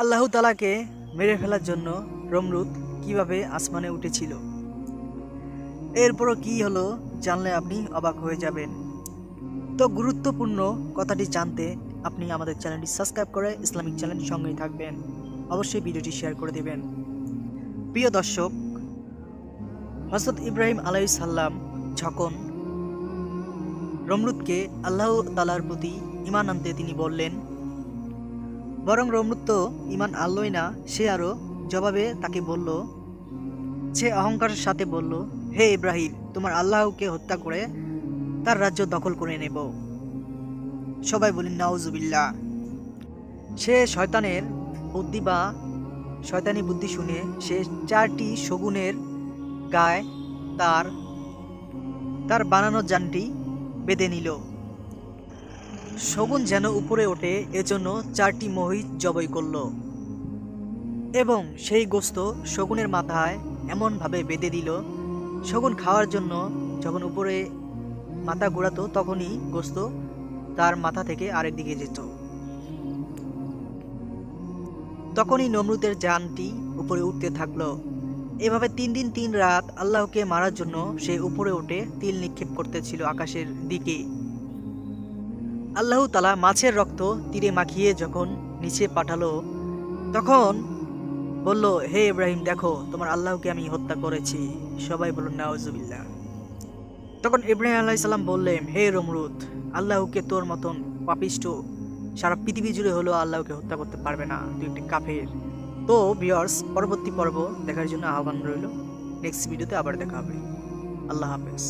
আল্লাহ তাআলাকে মেরে ফেলার জন্য নমরুদ কিভাবে আসমানে উঠেছিল। এরপরও কি হলো জানলে আপনি অবাক হয়ে যাবেন। তো গুরুত্বপূর্ণ কথাটি জানতে আপনি আমাদের চ্যানেলটি সাবস্ক্রাইব করে ইসলামিক চ্যানেলের সঙ্গেই থাকবেন। অবশ্যই ভিডিওটি শেয়ার করে দেবেন। প্রিয় দর্শক, হযরত ইব্রাহিম আলাইহিস সালাম যখন নমরুদকে আল্লাহ তাআলার প্রতি ঈমান আনতে তিনি বললেন, বরং নমরুদ তো ঈমান আনলই না, সে আরও জবাবে তাকে বলল, সে অহংকারের সাথে বলল, হে ইব্রাহিম, তোমার আল্লাহকে হত্যা করে তার রাজ্য দখল করে নেব। সবাই বলেন নাউজুবিল্লাহ। সে শয়তানের বুদ্ধি বা শয়তানি বুদ্ধি শুনে সে 4টি শগুনের গায়ে তার বানানো যানটি বেঁধে নিল। শগুন যেন উপরে ওঠে এজন্য 4টি মহিষ জবাই করল এবং সেই গোস্ত শগুনের মাথায় এমনভাবে বেঁধে দিল, শগুন খাওয়ার জন্য যখন উপরে মাথা ঘোরাতো তখনই গোস্ত তার মাথা থেকে আরেক দিকে যেত। তখনই নমরুদের যানটি উপরে উঠতে থাকলো। এভাবে 3 দিন 3 রাত আল্লাহকে মারার জন্য সে উপরে উঠে তিল নিক্ষেপ করতেছিল আকাশের দিকে। আল্লাহ তাআলা মাছের রক্ত তীরে মাখিয়ে যখন নিচে পাঠালো, তখন বলল, হে ইব্রাহিম, দেখো তোমার আল্লাহকে আমি হত্যা করেছি। সবাই বলুন নাউজুবিল্লাহ। তখন ইব্রাহিম আলাইহিস সালাম বললেন, হে নমরুদ, আল্লাহকে তোর মতন পাপিষ্ঠ সারা পৃথিবী জুড়ে হলো আল্লাহকে হত্যা করতে পারবে না, তুই একটি কাফের। তো ভিউয়ার্স, পরবর্তী পর্ব দেখার জন্য আহ্বান রইল। নেক্সট ভিডিওতে আবার দেখা হবে। আল্লাহ হাফেজ।